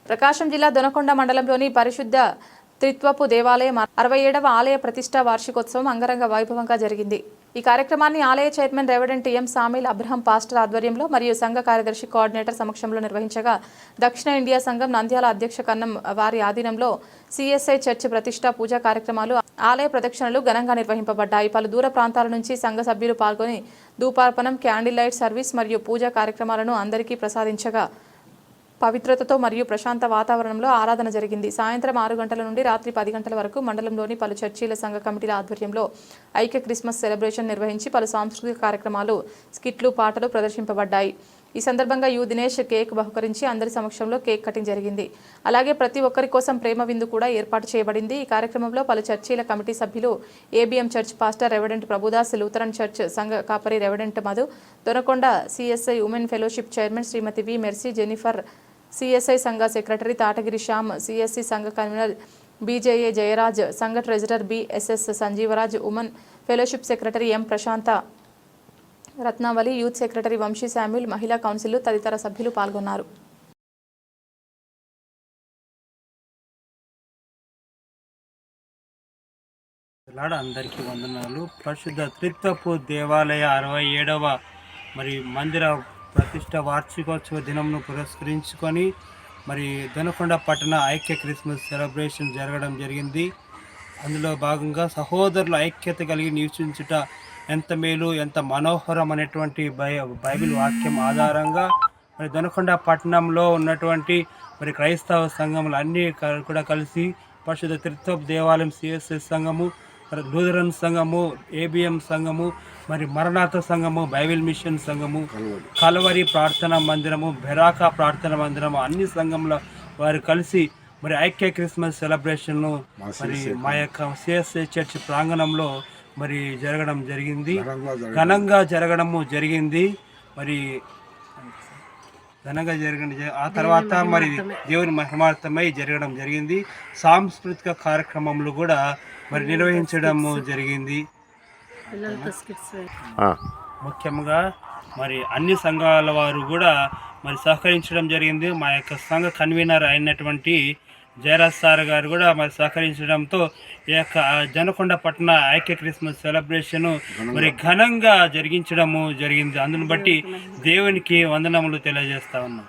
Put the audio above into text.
ప్రకాశం జిల్లా దొనకొండ మండలంలోని పరిశుద్ధ త్రిత్వపు దేవాలయం 67వ ఆలయ ప్రతిష్ఠా వార్షికోత్సవం అంగరంగ వైభవంగా జరిగింది. ఈ కార్యక్రమాన్ని ఆలయ చైర్మన్ రెవరెంట్ ఎం సామిల్ అబ్రహం పాస్టర్ ఆధ్వర్యంలో మరియు సంఘ కార్యదర్శి కోఆర్డినేటర్ సమక్షంలో నిర్వహించగా దక్షిణ ఇండియా సంఘం నంద్యాల అధ్యక్ష కన్నం వారి ఆధీనంలో సిఎస్ఐ చర్చ్ ప్రతిష్ఠా పూజా కార్యక్రమాలు, ఆలయ ప్రదక్షిణలు ఘనంగా నిర్వహింపబడ్డాయి. పలు దూర ప్రాంతాల నుంచి సంఘ సభ్యులు పాల్గొని ధూపార్పణం, క్యాండిల్ లైట్ సర్వీస్ మరియు పూజా కార్యక్రమాలను అందరికీ ప్రసాదించగా పవిత్రతతో మరియు ప్రశాంత వాతావరణంలో ఆరాధన జరిగింది. సాయంత్రం 6 గంటల నుండి రాత్రి 10 గంటల వరకు మండలంలోని పలు చర్చీల సంఘ కమిటీల ఆధ్వర్యంలో ఐక్య క్రిస్మస్ సెలబ్రేషన్ నిర్వహించి పలు సాంస్కృతిక కార్యక్రమాలు, స్కిట్లు, పాటలు ప్రదర్శింపబడ్డాయి. ఈ సందర్భంగా యు దినేష్ కేక్ బహుకరించి అందరి సమక్షంలో కేక్ కటింగ్ జరిగింది. అలాగే ప్రతి ఒక్కరి కోసం ప్రేమ విందు కూడా ఏర్పాటు చేయబడింది. ఈ కార్యక్రమంలో పలు చర్చీల కమిటీ సభ్యులు, ABM church pastor reverend Prabhudas, Lutheran church సంఘ కాపరి reverend Madhu, Donakonda CSI women fellowship chairman Shrimati V Mercy Jennifer, CSI సంఘ సెక్రటరీ తాటగిరి శ్యామ్, సిఎస్సి సంఘ కన్వీనర్ బీజేఏ జయరాజ్, సంఘ treasurer BSS Sanjeevaraj, women fellowship secretary M Prashanta Ratnavali, youth secretary Vamsi Samuel, మహిళా కౌన్సిల్ తదితర సభ్యులు పాల్గొన్నారు. అందరికీ వందనాలు. పరిశుద్ధ త్రిత్వపు దేవాలయ 67వ మందిర ప్రతిష్ట వార్షికోత్సవ దినంను పురస్కరించుకొని దొనకొండ పట్టణ ఐక్య క్రిస్మస్ సెలబ్రేషన్ జరగడం జరిగింది. అందులో భాగంగా సహోదరుల ఐక్యత కలిగి నివసించుట ఎంత మేలు, ఎంత మనోహరం అనేటువంటి బైబిల్ వాక్యం ఆధారంగా దొనకొండ పట్టణంలో ఉన్నటువంటి క్రైస్తవ సంఘములు అన్నీ కూడా కలిసి పరిశుద్ధ త్రిత్వపు దేవాలయం సిఎస్ఎస్ సంఘము, లూథరన్ సంఘము, ఏబిఎం సంఘము, మరణాథ సంఘము, బైబిల్ మిషన్ సంఘము, కల్వరి ప్రార్థనా మందిరము, బెరాకా ప్రార్థనా మందిరము, అన్ని సంఘంలో వారు కలిసి ఐక్య క్రిస్మస్ సెలబ్రేషన్ను మా యొక్క సిఎస్ఐ చర్చ్ ప్రాంగణంలో జరగడం జరిగింది. ఘనంగా జరగడము జరిగింది. ఆ తర్వాత దేవుని మహిమార్థమై జరగడం జరిగింది. సాంస్కృతిక కార్యక్రమములు కూడా నిర్వహించడము జరిగింది. ముఖ్యంగా అన్ని సంఘాల వారు కూడా సహకరించడం జరిగింది. మా యొక్క సంఘ కన్వీనర్ అయినటువంటి జయరాజ్ సార్ గారు కూడా సహకరించడంతో ఈ యొక్క దొనకొండ పట్టణ ఐక్య క్రిస్మస్ సెలబ్రేషన్ ఘనంగా జరిగించడము జరిగింది. అందును బట్టి దేవునికి వందనములు తెలియజేస్తా ఉన్నాం.